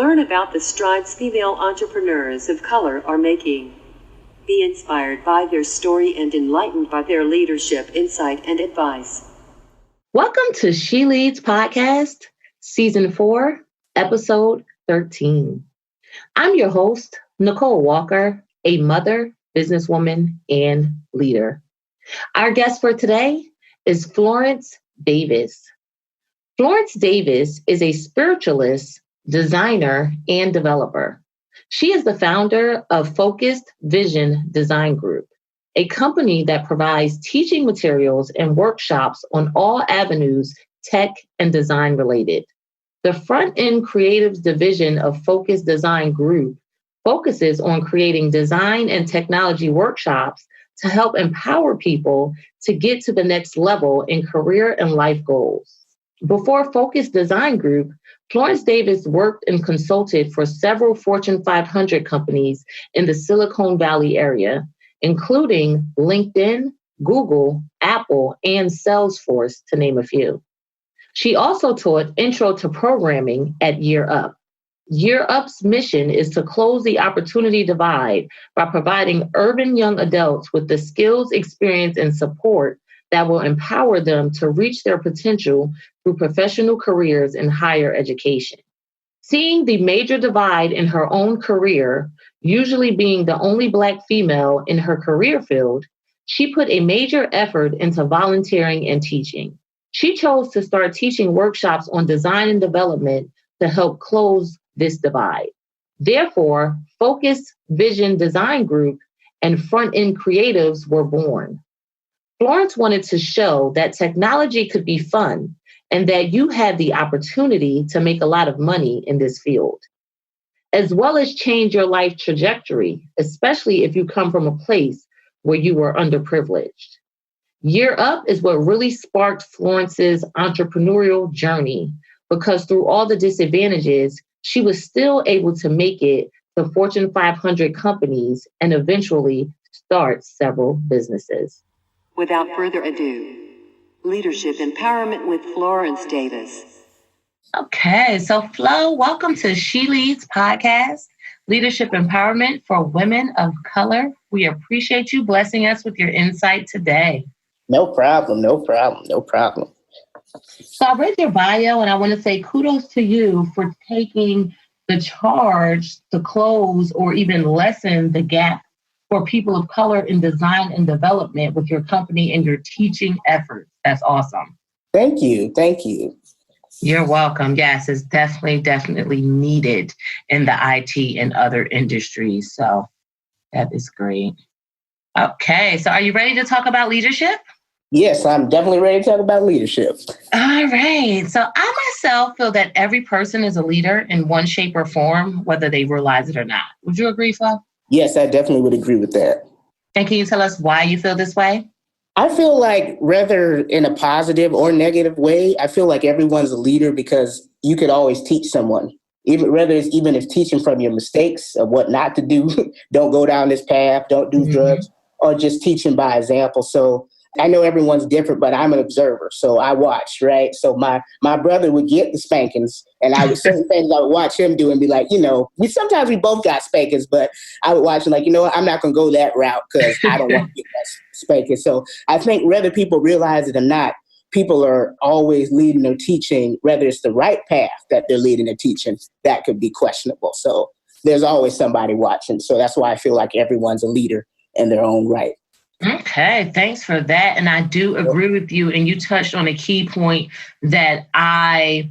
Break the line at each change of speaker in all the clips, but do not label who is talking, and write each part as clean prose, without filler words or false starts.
Learn about the strides female entrepreneurs of color are making. Be inspired by their story and enlightened by their leadership, insight, and advice.
Welcome to She Leads Podcast, Season 4, Episode 13. I'm your host, Nicole Walker, a mother, businesswoman, and leader. Our guest for today is Florence Davis. Florence Davis is a spiritualist, designer, and developer. She is the founder of Focused Vision Design Group, a company that provides teaching materials and workshops on all avenues, tech and design related. The front-end creatives division of Focused Design Group focuses on creating design and technology workshops to help empower people to get to the next level in career and life goals. Before Focused Design Group, Florence Davis worked and consulted for several Fortune 500 companies in the Silicon Valley area, including LinkedIn, Google, Apple, and Salesforce, to name a few. She also taught Intro to Programming at Year Up. Year Up's mission is to close the opportunity divide by providing urban young adults with the skills, experience, and support that will empower them to reach their potential through professional careers in higher education. Seeing the major divide in her own career, usually being the only Black female in her career field, she put a major effort into volunteering and teaching. She chose to start teaching workshops on design and development to help close this divide. Therefore, Focused Vision Design Group and Front-End Creatives were born. Florence wanted to show that technology could be fun and that you had the opportunity to make a lot of money in this field, as well as change your life trajectory, especially if you come from a place where you were underprivileged. Year Up is what really sparked Florence's entrepreneurial journey, because through all the disadvantages, she was still able to make it to Fortune 500 companies and eventually start several businesses.
Without further ado, Leadership Empowerment with Florence Davis.
Okay, so Flo, welcome to She Leads Podcast, Leadership Empowerment for Women of Color. We appreciate you blessing us with your insight today.
No problem.
So I read your bio and I want to say kudos to you for taking the charge to close or even lessen the gap for people of color in design and development with your company and your teaching efforts. That's awesome.
Thank you.
You're welcome. Yes, it's definitely needed in the IT and other industries. So that is great. Okay, so are you ready to talk about leadership?
Yes, I'm definitely ready to talk about leadership.
All right. So I myself feel that every person is a leader in one shape or form, whether they realize it or not. Would you agree, Flo?
Yes, I definitely would agree with that.
And can you tell us why you feel this way?
I feel like whether in a positive or negative way, I feel like everyone's a leader because you could always teach someone, even if teaching from your mistakes of what not to do, don't go down this path, don't do drugs, or just teaching by example. So I know everyone's different, but I'm an observer. So I watch, right? So my brother would get the spankings and certain things I would watch him do and be like, sometimes we both got spankings, but I would watch him like, I'm not going to go that route because I don't want to get that spanking. So I think whether people realize it or not, people are always leading or teaching, whether it's the right path that they're leading or teaching, that could be questionable. So there's always somebody watching. So that's why I feel like everyone's a leader in their own right.
Okay, thanks for that. And I do agree with you. And you touched on a key point that I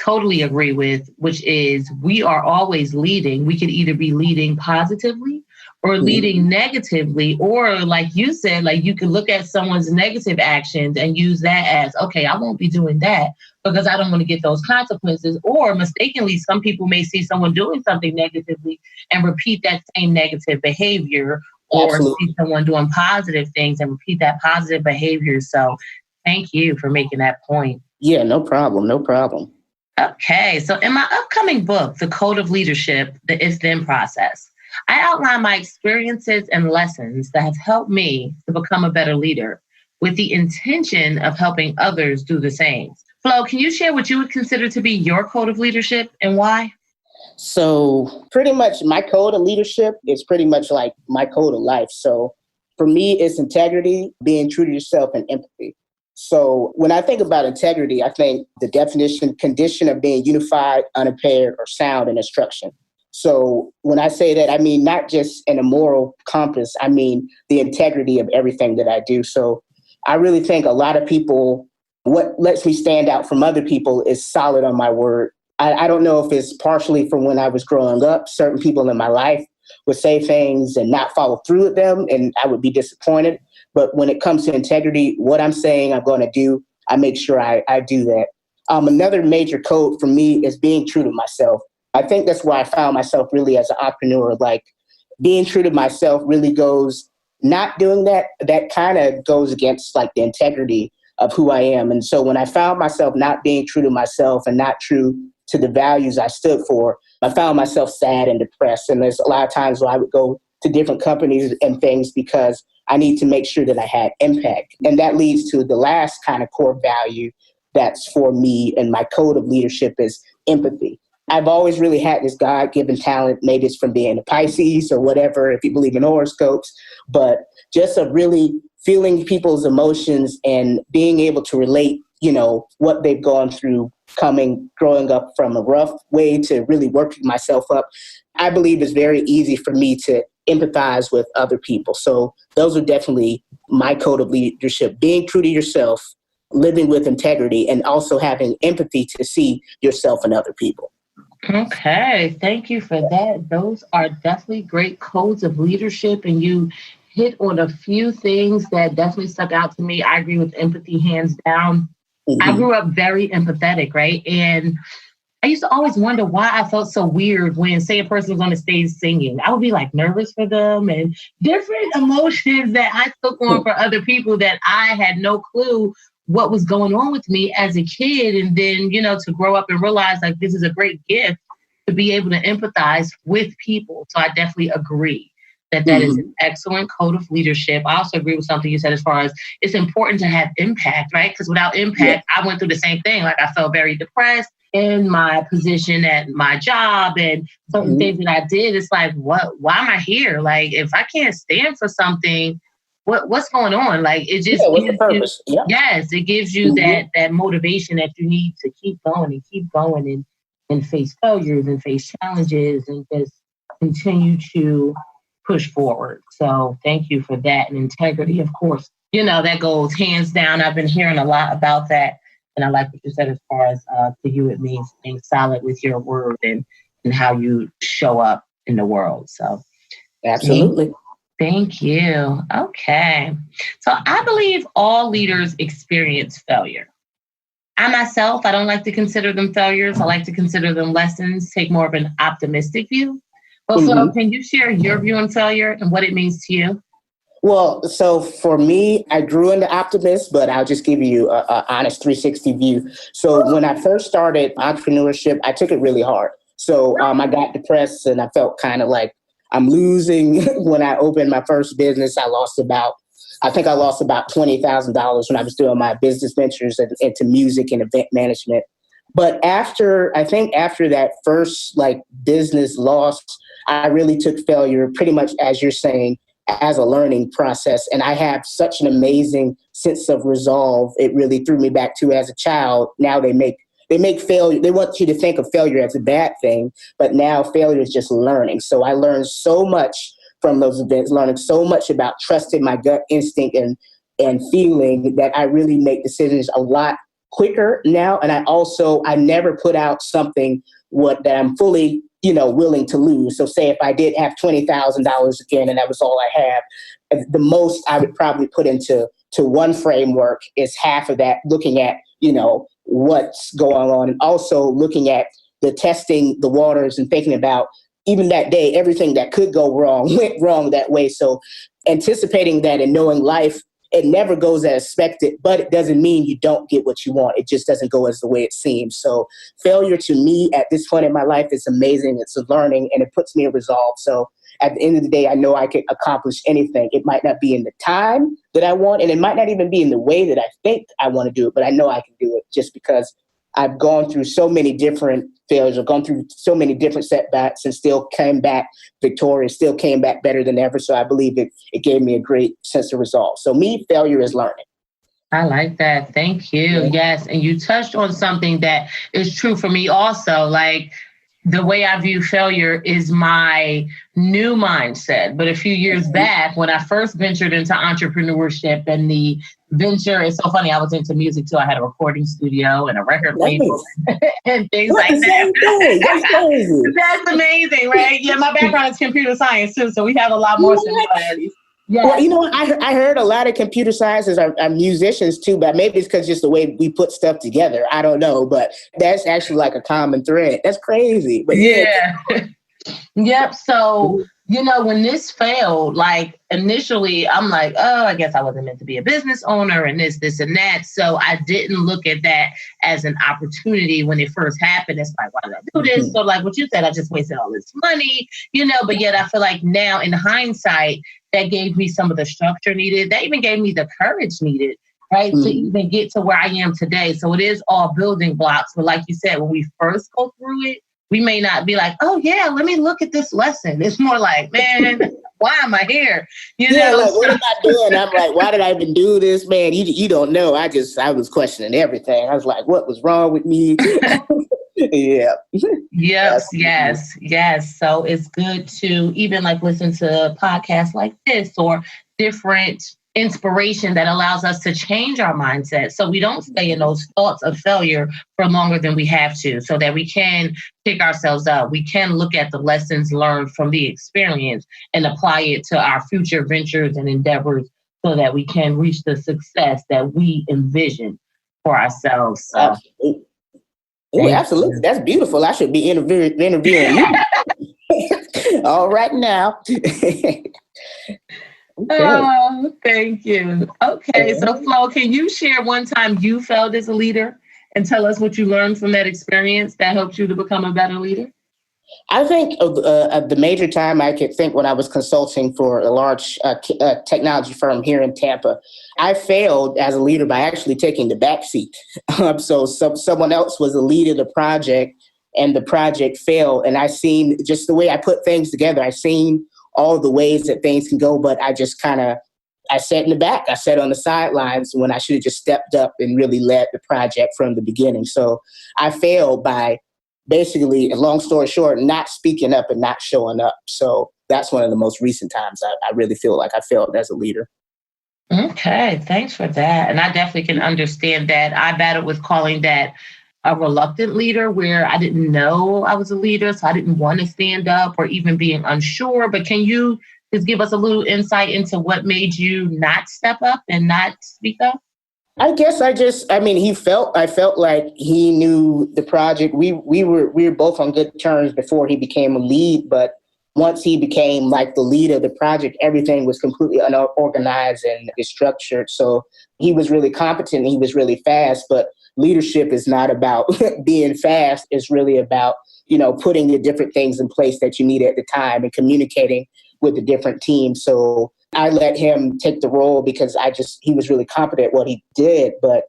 totally agree with, which is we are always leading. We could either be leading positively or leading negatively, or like you said, like you could look at someone's negative actions and use that as, okay, I won't be doing that because I don't want to get those consequences. Or mistakenly, some people may see someone doing something negatively and repeat that same negative behavior. Or see someone doing positive things and repeat that positive behavior. So thank you for making that point.
Yeah, no problem.
Okay, so in my upcoming book, The Code of Leadership, the If-Then Process, I outline my experiences and lessons that have helped me to become a better leader with the intention of helping others do the same. Flo, can you share what you would consider to be your code of leadership and why?
So pretty much my code of leadership is pretty much like my code of life. So for me, it's integrity, being true to yourself, and empathy. So when I think about integrity, I think the condition of being unified, unimpaired, or sound in instruction. So when I say that, I mean not just in a moral compass, I mean the integrity of everything that I do. So I really think a lot of people, what lets me stand out from other people is solid on my word. I don't know if it's partially from when I was growing up. Certain people in my life would say things and not follow through with them, and I would be disappointed. But when it comes to integrity, what I'm saying I'm going to do, I make sure I do that. Another major code for me is being true to myself. I think that's where I found myself really as an entrepreneur. Like being true to myself really goes, not doing that kind of goes against like the integrity of who I am. And so when I found myself not being true to myself and not true to the values I stood for, I found myself sad and depressed. And there's a lot of times where I would go to different companies and things because I need to make sure that I had impact. And that leads to the last kind of core value that's for me and my code of leadership is empathy. I've always really had this God-given talent. Maybe it's from being a Pisces or whatever, if you believe in horoscopes, but just of really feeling people's emotions and being able to relate, what they've gone through growing up from a rough way to really working myself up. I believe it's very easy for me to empathize with other people. So those are definitely my code of leadership, being true to yourself, living with integrity, and also having empathy to see yourself and other people.
Okay, thank you for that. Those are definitely great codes of leadership, and you hit on a few things that definitely stuck out to me. I agree with empathy, hands down. Mm-hmm. I grew up very empathetic, right? And I used to always wonder why I felt so weird when, say, a person was on the stage singing. I would be like nervous for them and different emotions that I took on for other people that I had no clue what was going on with me as a kid. And then, to grow up and realize like this is a great gift to be able to empathize with people. So I definitely agree that is an excellent code of leadership. I also agree with something you said as far as it's important to have impact, right? Because without impact, I went through the same thing. Like I felt very depressed in my position at my job and certain things that I did. It's like, why am I here? Like, if I can't stand for something, what's going on? Like, it just
what's the purpose?
Yes, it gives you that motivation that you need to keep going and face failures and face challenges and just continue to push forward. So thank you for that. And integrity, of course, that goes hands down. I've been hearing a lot about that. And I like what you said as far as to you, it means being solid with your word and how you show up in the world. So
absolutely.
Thank you. Okay. So I believe all leaders experience failure. I myself, I don't like to consider them failures. I like to consider them lessons, take more of an optimistic view. Well, Flo, can you share your view on failure and what it means to you?
Well, so for me, I grew into optimist, but I'll just give you an honest 360 view. So when I first started entrepreneurship, I took it really hard. So I got depressed and I felt kind of like I'm losing. When I opened my first business, I lost about $20,000 when I was doing my business ventures into music and event management. But after that first business loss, I really took failure pretty much, as you're saying, as a learning process. And I have such an amazing sense of resolve. It really threw me back to as a child. Now they make failure. They want you to think of failure as a bad thing, but now failure is just learning. So I learned so much from those events, learning so much about trusting my gut instinct and feeling that I really make decisions a lot quicker now. And I never put out something that I'm fully willing to lose. So say if I did have $20,000 again, and that was all I have, the most I would probably put into one framework is half of that, looking at, what's going on. And also looking at the testing the waters and thinking about even that day, everything that could go wrong went wrong that way. So anticipating that and knowing life, it never goes as expected, but it doesn't mean you don't get what you want. It just doesn't go as the way it seems. So failure to me at this point in my life is amazing. It's a learning and it puts me in resolve. So at the end of the day, I know I can accomplish anything. It might not be in the time that I want, and it might not even be in the way that I think I want to do it, but I know I can do it just because I've gone through so many different failures, I've gone through so many different setbacks and still came back victorious, still came back better than ever. So I believe it gave me a great sense of resolve. So failure is learning.
I like that. Thank you.
Yeah.
Yes. And you touched on something that is true for me also. Like, the way I view failure is my new mindset. But a few years back, when I first ventured into entrepreneurship and the venture, it's so funny, I was into music too. I had a recording studio and a record label and things like that.
That's crazy.
That's amazing, right? Yeah, my background is computer science too, so we have a lot more similarities.
Yeah. Well, I heard a lot of computer scientists are musicians too, but maybe it's because just the way we put stuff together. I don't know, but that's actually like a common thread. That's crazy. But
yeah. Yep. So, when this failed, like initially I'm like, oh, I guess I wasn't meant to be a business owner and this and that. So I didn't look at that as an opportunity when it first happened. It's like, why did I do this? So like what you said, I just wasted all this money, but yet I feel like now in hindsight, that gave me some of the structure needed. That even gave me the courage needed, right? To even get to where I am today. So it is all building blocks. But like you said, when we first go through it, we may not be like, oh yeah, let me look at this lesson. It's more like, man, why am I here?
Like, what am I doing? I'm like, why did I even do this, man? You don't know. I was questioning everything. I was like, what was wrong with me? Yeah.
Yes. So it's good to even like listen to podcasts like this or different inspiration that allows us to change our mindset so we don't stay in those thoughts of failure for longer than we have to, so that we can pick ourselves up. We can look at the lessons learned from the experience and apply it to our future ventures and endeavors so that we can reach the success that we envision for ourselves. So.
Absolutely. Oh, absolutely. That's beautiful. I should be interviewing you. All right now.
Okay. Oh, thank you. Okay, so Flo, can you share one time you failed as a leader and tell us what you learned from that experience that helped you to become a better leader?
I think of the major time I could think when I was consulting for a large technology firm here in Tampa. I failed as a leader by actually taking the back seat. So someone else was the lead of the project and the project failed. And I seen just the way I put things together. I seen all the ways that things can go, but I just I sat in the back. I sat on the sidelines when I should have just stepped up and really led the project from the beginning. So I failed by basically, long story short, not speaking up and not showing up. So that's one of the most recent times I really feel like I failed as a leader.
Okay, thanks for that. And I definitely can understand that. I battled with calling that a reluctant leader, where I didn't know I was a leader, so I didn't want to stand up or even being unsure. But can you just give us a little insight into what made you not step up and not speak up?
I guess I felt like he knew the project. We were both on good terms before he became a lead, but once he became like the lead of the project, everything was completely unorganized and structured. So he was really competent and he was really fast, but leadership is not about being fast. It's really about, putting the different things in place that you need at the time and communicating with the different teams. So I let him take the role because he was really competent at what he did, but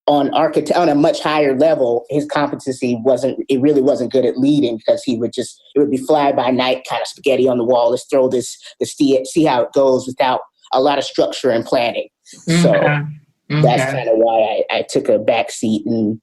on a much higher level, his competency really wasn't good at leading, because it would be fly by night kind of spaghetti on the wall. Let's throw this, see how it goes, without a lot of structure and planning. So that's kind of why I took a back seat and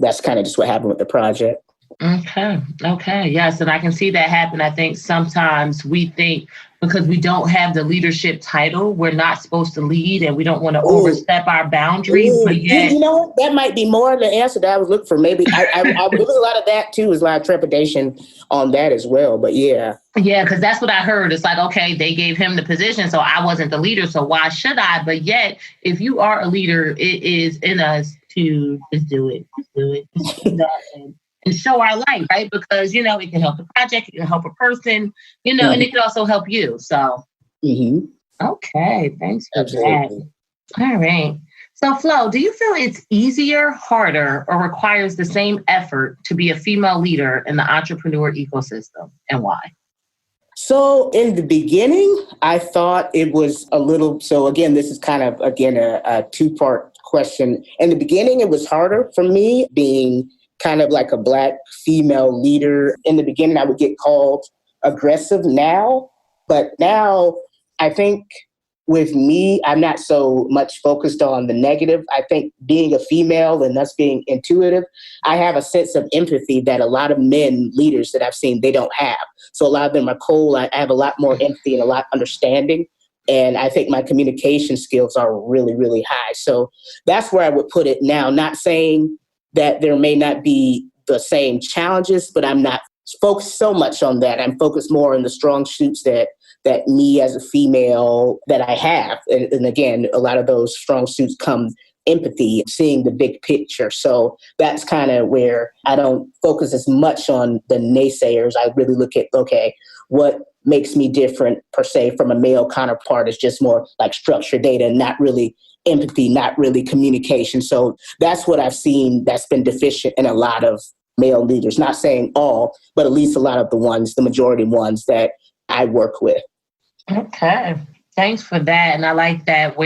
that's kind of just what happened with the project.
Okay. Yes. And I can see that happen. I think sometimes we think because we don't have the leadership title, we're not supposed to lead, and we don't want to overstep our boundaries. But yet,
that might be more of the answer that I was looking for. Maybe there was a lot of that too. There's a lot of trepidation on that as well. But yeah.
Yeah, because that's what I heard. It's like, okay, they gave him the position, so I wasn't the leader, so why should I? But yet, if you are a leader, it is in us to just do it. Just do that. And show our light, right? Because, it can help the project, it can help a person, and it can also help you. So, Okay, thanks for that. All right. So, Flo, do you feel it's easier, harder, or requires the same effort to be a female leader in the entrepreneur ecosystem, and why?
So in the beginning, I thought it was a little, so again, this is kind of, a two-part question. In the beginning, it was harder for me being kind of like a Black female leader. In the beginning, I would get called aggressive now, but now I think with me, I'm not so much focused on the negative. I think being a female and us being intuitive, I have a sense of empathy that a lot of men leaders that I've seen, they don't have. So a lot of them are cold. I have a lot more empathy and a lot understanding. And I think my communication skills are really, really high. So that's where I would put it now. Not saying that there may not be the same challenges, but I'm not focused so much on that. I'm focused more on the strong suits that me as a female that I have. And again, a lot of those strong suits come empathy, seeing the big picture. So that's kind of where I don't focus as much on the naysayers. I really look at, okay, what makes me different per se from a male counterpart is just more like structured data, not really empathy, not really communication. So that's what I've seen that's been deficient in a lot of male leaders. Not saying all, but at least a lot of the ones, the majority ones that I work with.
Okay. Thanks for that. And I like that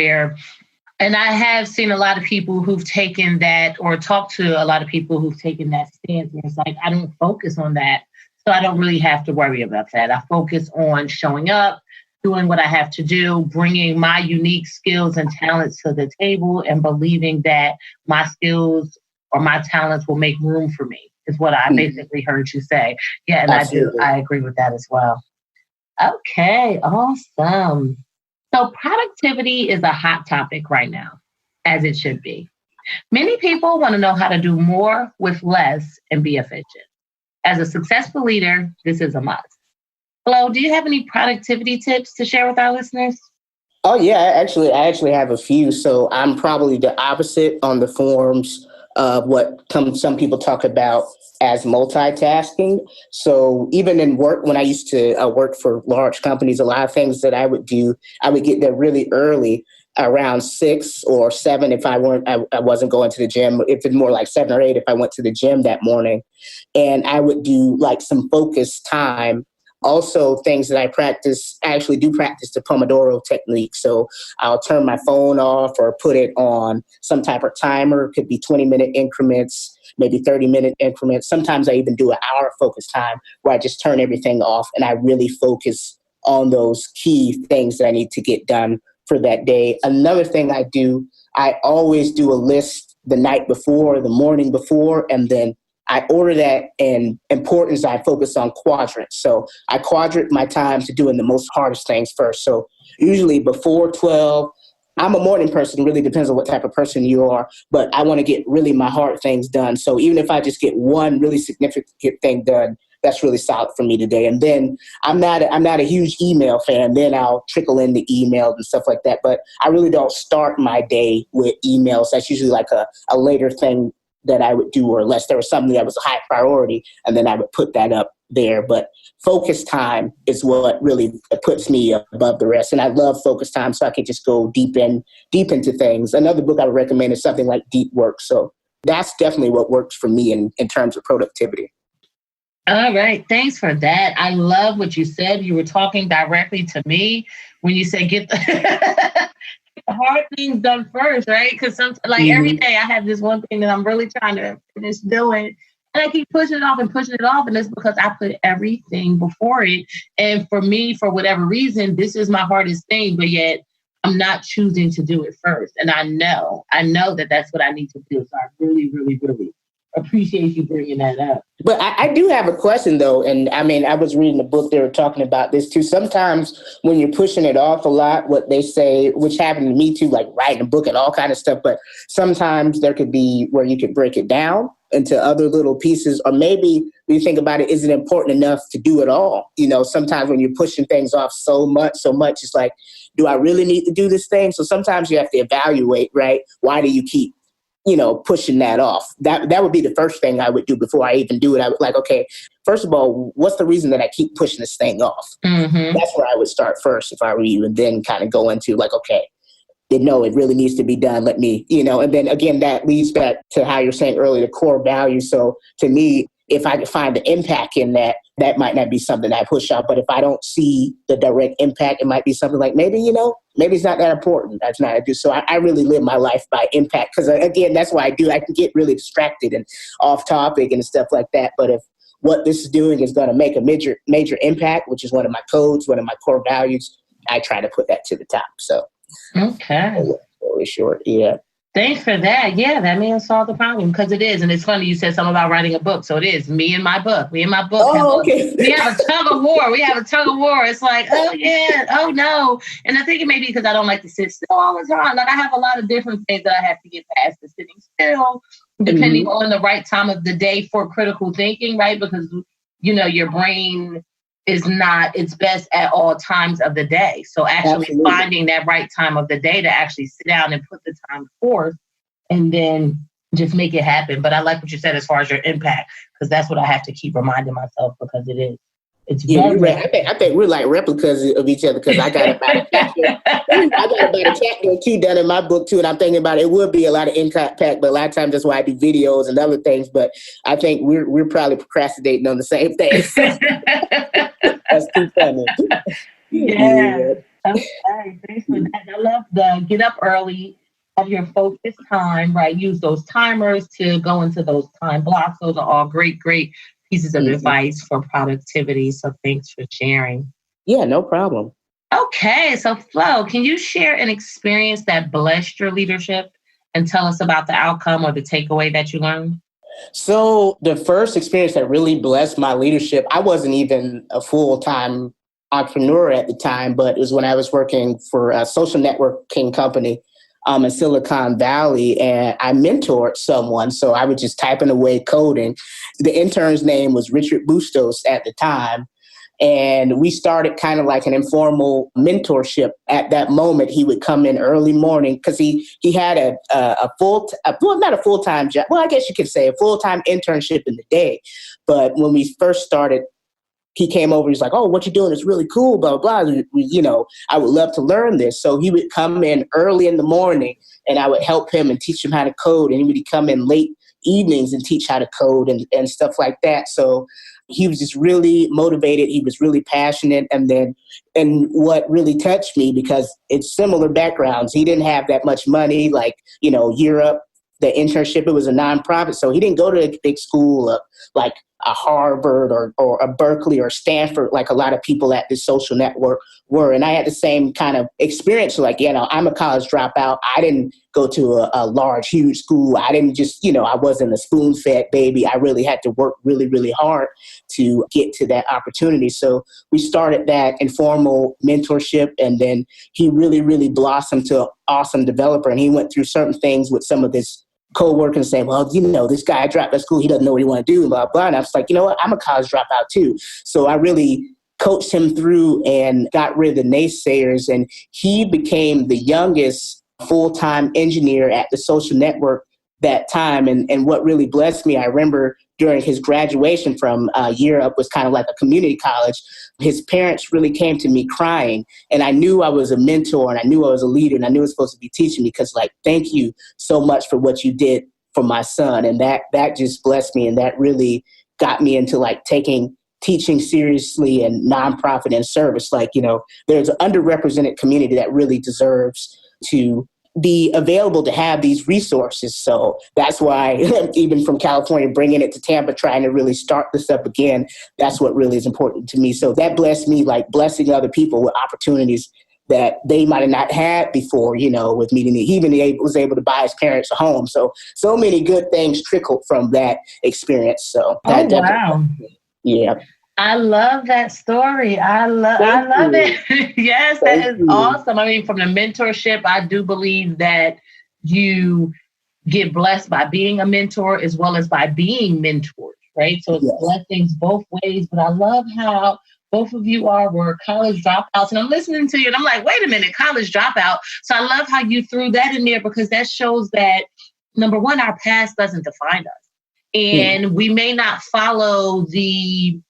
and I have seen a lot of people who've taken that or talked to a lot of people who've taken that stance. And it's like, I don't focus on that. So I don't really have to worry about that. I focus on showing up, doing what I have to do, bringing my unique skills and talents to the table and believing that my skills or my talents will make room for me is what I basically heard you say. Yeah, and Absolutely. I agree with that as well. Okay, awesome. So productivity is a hot topic right now, as it should be. Many people want to know how to do more with less and be efficient. As a successful leader, this is a must. Flo, do you have any productivity tips to share with our listeners?
Oh, yeah, I actually have a few. So I'm probably the opposite on the forms of what some people talk about as multitasking. So even in work, when I used to work for large companies, a lot of things that I would do, I would get there really early, around 6 or 7 if I wasn't going to the gym. If it's more like 7 or 8 if I went to the gym that morning. And I would do like some focused time. Also, things that I actually do practice the Pomodoro technique. So I'll turn my phone off or put it on some type of timer. It could be 20-minute increments, maybe 30-minute increments. Sometimes I even do an hour focus time where I just turn everything off and I really focus on those key things that I need to get done for that day. Another thing I do, I always do a list the night before, the morning before, and then I order that in importance. I focus on quadrants. So I quadrant my time to doing the most hardest things first. So usually before 12, I'm a morning person. It really depends on what type of person you are, but I want to get really my hard things done. So even if I just get one really significant thing done, that's really solid for me today. And then I'm not a huge email fan. Then I'll trickle in the emails and stuff like that. But I really don't start my day with emails. That's usually like a later thing that I would do, or unless there was something that was a high priority, and then I would put that up there. But focus time is what really puts me above the rest. And I love focus time, so I can just go deep into things. Another book I would recommend is something like Deep Work. So that's definitely what works for me in terms of productivity.
All right. Thanks for that. I love what you said. You were talking directly to me when you said get the hard things done first, right? Because every day I have this one thing that I'm really trying to finish doing, and I keep pushing it off, and it's because I put everything before it. And for me, for whatever reason, this is my hardest thing, but yet I'm not choosing to do it first. And I know that that's what I need to do. So I really, really, really appreciate you bringing that up.
But I do have a question, though. And I mean, I was reading a book, they were talking about this too. Sometimes when you're pushing it off a lot, what they say, which happened to me too, like writing a book and all kind of stuff. But sometimes there could be where you could break it down into other little pieces. Or maybe when you think about it, is it important enough to do it all? You know, sometimes when you're pushing things off so much, it's like, do I really need to do this thing? So sometimes you have to evaluate, right? Why do you keep pushing that off? That would be the first thing I would do before I even do it. I would like, okay, first of all, what's the reason that I keep pushing this thing off? Mm-hmm. That's where I would start first if I were you, and then kind of go into like, okay, no, it really needs to be done. Let me, and then again, that leads back to how you're saying earlier, the core values. So to me, if I can find the impact in that, that might not be something I push out. But if I don't see the direct impact, it might be something like maybe it's not that important. That's not I do. So I really live my life by impact because, again, that's why I do. I can get really distracted and off topic and stuff like that. But if what this is doing is going to make a major impact, which is one of my codes, one of my core values, I try to put that to the top. So,
okay.
Really short. Yeah.
Thanks for that. Yeah, that may have solved the problem because it is. And it's funny you said something about writing a book. So it is me and my book. Me and my book.
Okay.
We have a tug of war. It's like, oh, yeah. Oh, no. And I think it may be because I don't like to sit still all the time. Like I have a lot of different things that I have to get past the sitting still, depending on the right time of the day for critical thinking, right? Because, your brain is not its best at all times of the day. So actually finding that right time of the day to actually sit down and put the time forth and then just make it happen. But I like what you said as far as your impact, because that's what I have to keep reminding myself because it is. It's
you're right. I think we're like replicas of each other because I got about a chapter or two done in my book too, and I'm thinking about it would be a lot of impact, but a lot of times that's why I do videos and other things. But I think we're probably procrastinating on the same thing. That's too funny.
Yeah. Okay. Thanks for that. I love the get up early, have your focus time, right? Use those timers to go into those time blocks. Those are all great pieces of advice for productivity. So thanks for sharing.
Yeah, no problem.
Okay. So Flo, can you share an experience that blessed your leadership and tell us about the outcome or the takeaway that you learned?
So the first experience that really blessed my leadership, I wasn't even a full-time entrepreneur at the time, but it was when I was working for a social networking company in Silicon Valley, and I mentored someone. So I was just typing away coding. The intern's name was Richard Bustos at the time. And we started kind of like an informal mentorship. At that moment, he would come in early morning because he had not a full-time job. Well, I guess you could say a full-time internship in the day. But when we first started, he came over, he's like, oh, what you're doing is really cool, blah, blah, blah. I would love to learn this. So he would come in early in the morning and I would help him and teach him how to code. And he would come in late evenings and teach how to code and stuff like that. So he was just really motivated. He was really passionate. And what really touched me, because it's similar backgrounds, he didn't have that much money, like, Europe, the internship, it was a nonprofit. So he didn't go to a big school like a Harvard or a Berkeley or Stanford, like a lot of people at this social network were. And I had the same kind of experience. Like, I'm a college dropout. I didn't go to a large, huge school. I didn't just, I wasn't a spoon-fed baby. I really had to work really, really hard to get to that opportunity. So we started that informal mentorship, and then he really, really blossomed to an awesome developer. And he went through certain things with some of his co-workers saying, well, this guy dropped out of school. He doesn't know what he want to do, blah, blah. And I was like, what? I'm a college dropout too. So I really coached him through and got rid of the naysayers. And he became the youngest full-time engineer at the social network that time. And what really blessed me, I remember during his graduation from Europe, was kind of like a community college. His parents really came to me crying, and I knew I was a mentor, and I knew I was a leader, and I knew I was supposed to be teaching, because thank you so much for what you did for my son. And that just blessed me, and that really got me into taking teaching seriously and nonprofit and service. There's an underrepresented community that really deserves to be available to have these resources. So that's why even from California, bringing it to Tampa, trying to really start this up again, that's what really is important to me. So that blessed me, like blessing other people with opportunities that they might have not had before, with meeting. He even was able to buy his parents a home. So many good things trickled from that experience. So that
wow.
Yeah.
I love that story. I love it. Yes, that is awesome. I mean, from the mentorship, I do believe that you get blessed by being a mentor as well as by being mentored, right? So it's blessings both ways. But I love how both of you were college dropouts. And I'm listening to you and I'm like, wait a minute, college dropout. So I love how you threw that in there, because that shows that, number one, our past doesn't define us. And we may not follow the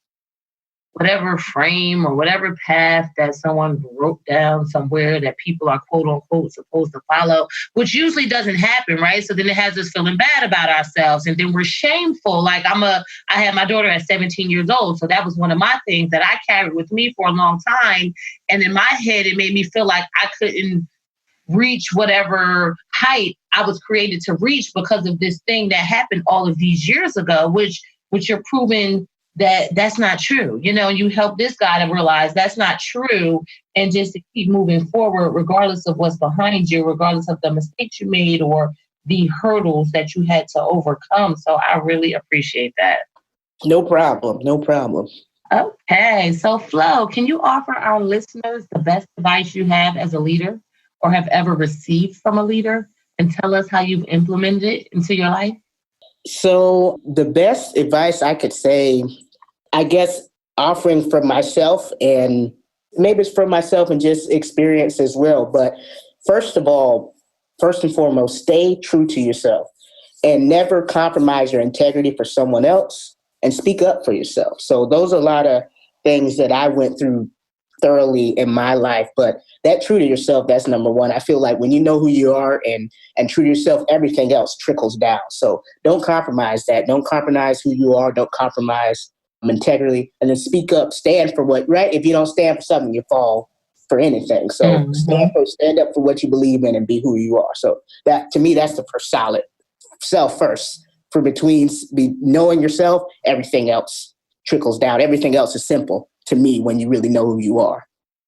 whatever frame or whatever path that someone wrote down somewhere that people are quote unquote supposed to follow, which usually doesn't happen, right? So then it has us feeling bad about ourselves, and then we're shameful. Like I had my daughter at 17 years old, so that was one of my things that I carried with me for a long time. And in my head, it made me feel like I couldn't reach whatever height I was created to reach because of this thing that happened all of these years ago, which you're proving that that's not true. You know, you help this guy to realize that's not true, and just to keep moving forward, regardless of what's behind you, regardless of the mistakes you made or the hurdles that you had to overcome. So I really appreciate that.
No problem. No problem.
Okay. So Flo, can you offer our listeners the best advice you have as a leader or have ever received from a leader, and tell us how you've implemented it into your life?
So the best advice I could say, I guess, offering from myself, and maybe it's from myself and just experience as well. But first of all, first and foremost, stay true to yourself and never compromise your integrity for someone else, and speak up for yourself. So those are a lot of things that I went through thoroughly in my life, but that true to yourself, that's number one. I feel like when you know who you are and true to yourself, everything else trickles down. So don't compromise that. Don't compromise who you are. Don't compromise integrity, and then speak up, stand for what, right? If you don't stand for something, you fall for anything. So stand up for what you believe in and be who you are. So that, to me, that's the first solid self first. For between knowing yourself, everything else trickles down. Everything else is simple to me when you really know who you are.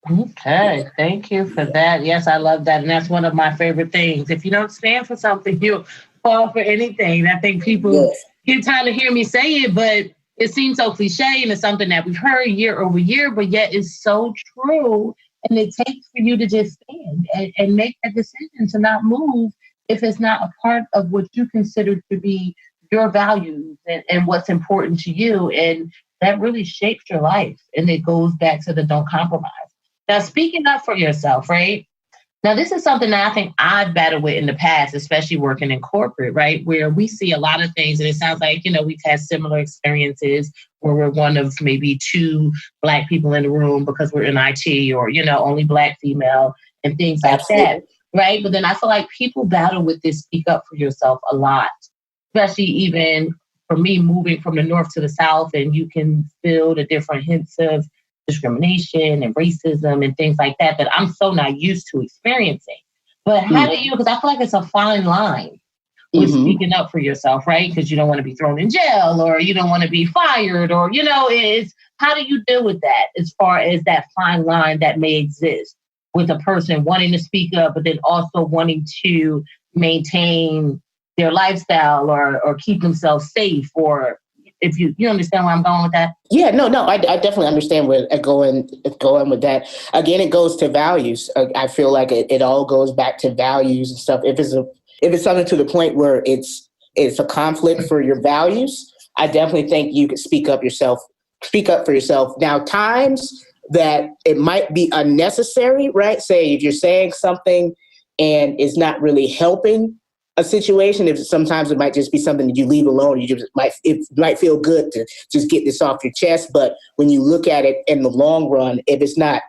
Okay, thank you for that. Yes, I love that. And that's one of my favorite things. If you don't stand for something, you'll fall for anything. And I think people get tired to hear me say it, but it seems so cliche, and it's something that we've heard year over year, but yet it's so true. And it takes for you to just stand and make a decision to not move if it's not a part of what you consider to be your values and what's important to you. And that really shapes your life. And it goes back to the don't compromise. Now, speaking up for yourself, right? Now, this is something that I think I've battled with in the past, especially working in corporate, right? Where we see a lot of things, and it sounds like, you know, we've had similar experiences where we're one of maybe two Black people in the room because we're in IT, or, you know, only Black female and things like that, right? But then I feel like people battle with this speak up for yourself a lot, especially even for me moving from the North to the South, and you can feel the different hints of discrimination and racism and things like that I'm so not used to experiencing. But how do you, because I feel like it's a fine line with speaking up for yourself, right? Because you don't want to be thrown in jail, or you don't want to be fired, or, you know, it's how do you deal with that as far as that fine line that may exist with a person wanting to speak up, but then also wanting to maintain their lifestyle or keep themselves safe, or if you understand where I'm going with that?
Yeah, no, I definitely understand where going with that. Again, it goes to values. I feel like it all goes back to values and stuff. If it's something to the point where it's a conflict for your values, I definitely think you could speak up for yourself. Now, times that it might be unnecessary, right? Say if you're saying something and it's not really helping a situation, if sometimes it might just be something that you leave alone. It might feel good to just get this off your chest. But when you look at it in the long run, if it's not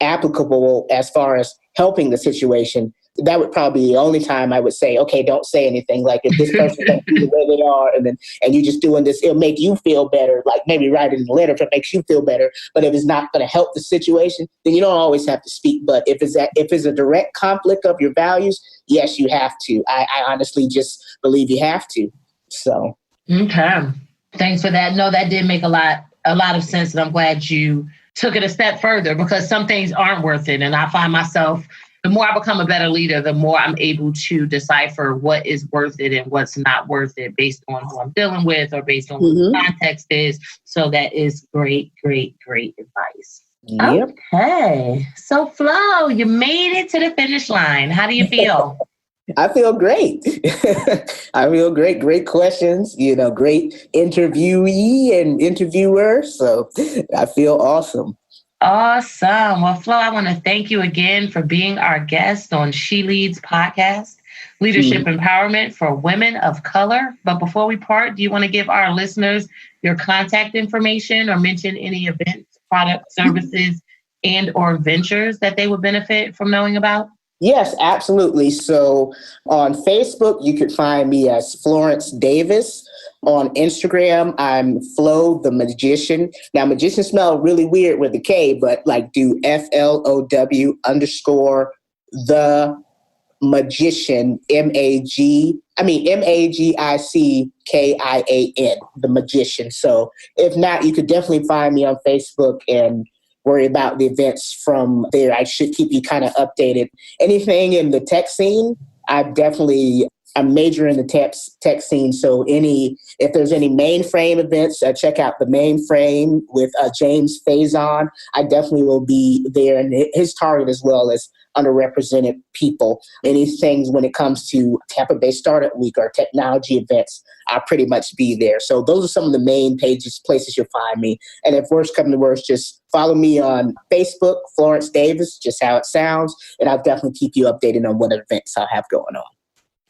applicable as far as helping the situation, that would probably be the only time I would say, okay, don't say anything. Like if this person don't do the way they are, and you just doing this, it'll make you feel better. Like maybe writing a letter if it makes you feel better. But if it's not going to help the situation, then you don't always have to speak. But if it's a direct conflict of your values, yes, you have to. I honestly just believe you have to. So
okay, thanks for that. No, that did make a lot of sense, and I'm glad you took it a step further, because some things aren't worth it, and I find myself, the more I become a better leader, the more I'm able to decipher what is worth it and what's not worth it based on who I'm dealing with or based on what the context is. So that is great, great, great advice.
Yep.
Okay. So Flo, you made it to the finish line. How do you feel?
I feel great. I feel great. Great questions, great interviewee and interviewer. So I feel awesome.
Awesome. Well, Flo, I want to thank you again for being our guest on She Leads podcast, Leadership Empowerment for Women of Color. But before we part, do you want to give our listeners your contact information or mention any events product, services, and or ventures that they would benefit from knowing about?
Yes, absolutely. So on Facebook, you could find me as Florence Davis. On Instagram, I'm Flo the Magician. Now, magician spelled really weird with the K, but like do FLOW _ the Magician, MAGICKIAN, the Magician. So if not, you could definitely find me on Facebook and worry about the events from there. I should keep you kind of updated. Anything in the tech scene, I'm major in the tech scene. So if there's any mainframe events, check out the mainframe with James Faison. I definitely will be there, and his target as well as underrepresented people. Anything when it comes to Tampa Bay Startup Week or technology events, I'll pretty much be there. So those are some of the main places you'll find me. And if worst comes to worst, just follow me on Facebook, Florence Davis, just how it sounds. And I'll definitely keep you updated on what events I'll have going on.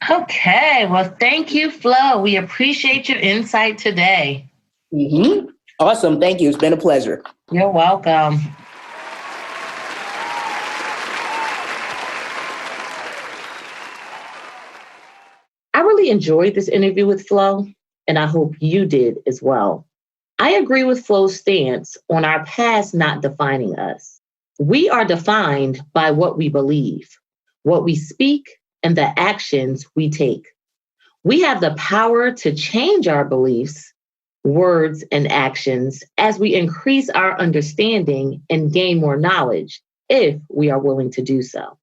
Okay. Well, thank you, Flo. We appreciate your insight today.
Mm-hmm. Awesome. Thank you. It's been a pleasure.
You're welcome. I really enjoyed this interview with Flo, and I hope you did as well. I agree with Flo's stance on our past not defining us. We are defined by what we believe, what we speak, and the actions we take. We have the power to change our beliefs, words, and actions as we increase our understanding and gain more knowledge if we are willing to do so.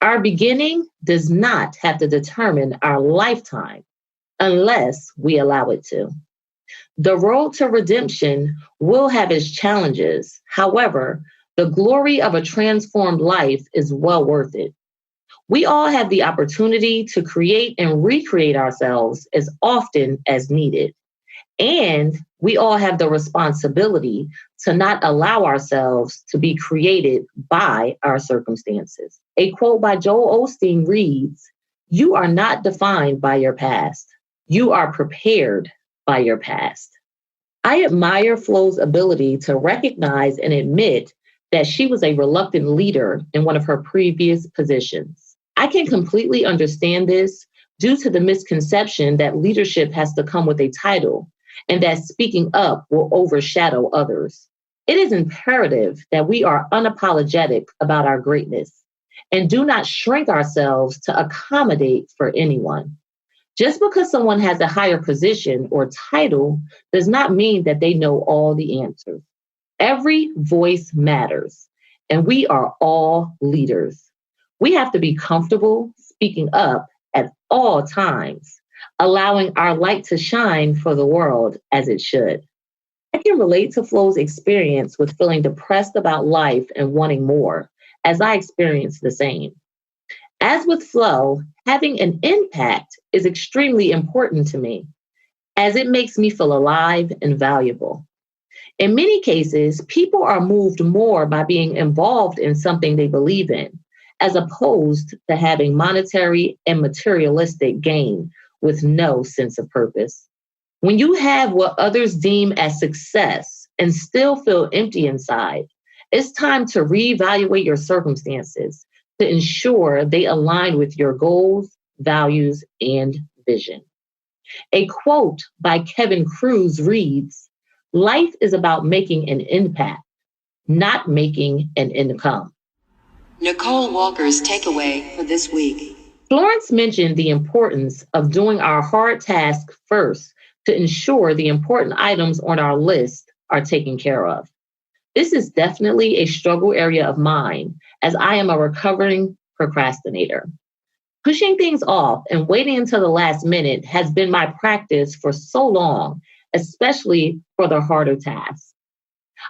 Our beginning does not have to determine our lifetime unless we allow it to. The road to redemption will have its challenges. However, the glory of a transformed life is well worth it. We all have the opportunity to create and recreate ourselves as often as needed. And we all have the responsibility to not allow ourselves to be created by our circumstances. A quote by Joel Osteen reads, "You are not defined by your past. You are prepared by your past." I admire Flo's ability to recognize and admit that she was a reluctant leader in one of her previous positions. I can completely understand this due to the misconception that leadership has to come with a title and that speaking up will overshadow others. It is imperative that we are unapologetic about our greatness and do not shrink ourselves to accommodate for anyone. Just because someone has a higher position or title does not mean that they know all the answers. Every voice matters, and we are all leaders. We have to be comfortable speaking up at all times, allowing our light to shine for the world as it should. I can relate to Flo's experience with feeling depressed about life and wanting more, as I experienced the same. As with Flo, having an impact is extremely important to me, as it makes me feel alive and valuable. In many cases, people are moved more by being involved in something they believe in, as opposed to having monetary and materialistic gain with no sense of purpose. When you have what others deem as success and still feel empty inside, it's time to reevaluate your circumstances to ensure they align with your goals, values, and vision. A quote by Kevin Cruz reads, "Life is about making an impact, not making an income."
Nicole Walker's takeaway for this week.
Florence mentioned the importance of doing our hard task first to ensure the important items on our list are taken care of. This is definitely a struggle area of mine, as I am a recovering procrastinator. Pushing things off and waiting until the last minute has been my practice for so long, especially for the harder tasks.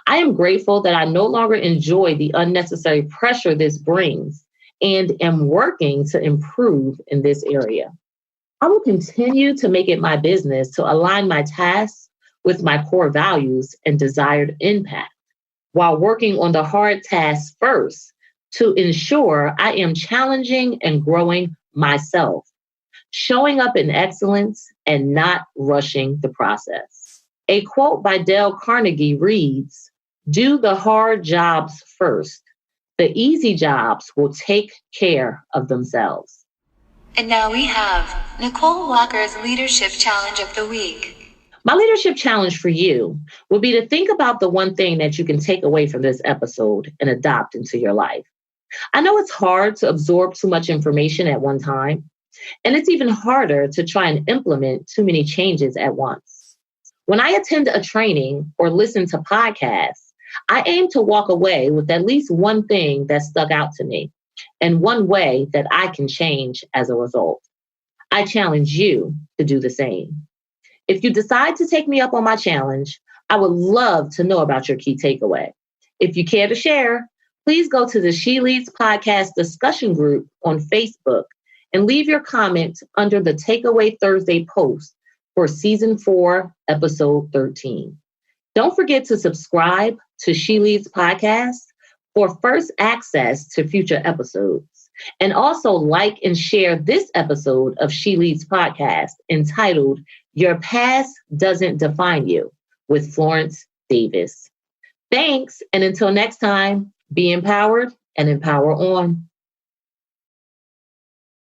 I am grateful that I no longer enjoy the unnecessary pressure this brings and am working to improve in this area. I will continue to make it my business to align my tasks with my core values and desired impact, while working on the hard tasks first to ensure I am challenging and growing myself, showing up in excellence and not rushing the process. A quote by Dale Carnegie reads, Do the hard jobs first. The easy jobs will take care of themselves.
And now we have Nicole Walker's Leadership Challenge of the Week.
My leadership challenge for you would be to think about the one thing that you can take away from this episode and adopt into your life. I know it's hard to absorb too much information at one time, and it's even harder to try and implement too many changes at once. When I attend a training or listen to podcasts, I aim to walk away with at least one thing that stuck out to me and one way that I can change as a result. I challenge you to do the same. If you decide to take me up on my challenge, I would love to know about your key takeaway. If you care to share, please go to the She Leads Podcast discussion group on Facebook and leave your comment under the Takeaway Thursday post for Season 4, Episode 13. Don't forget to subscribe to She Leads Podcast for first access to future episodes. And also like and share this episode of She Leads Podcast entitled Your Past Doesn't Define You with Florence Davis. Thanks. And until next time, be empowered and empower on.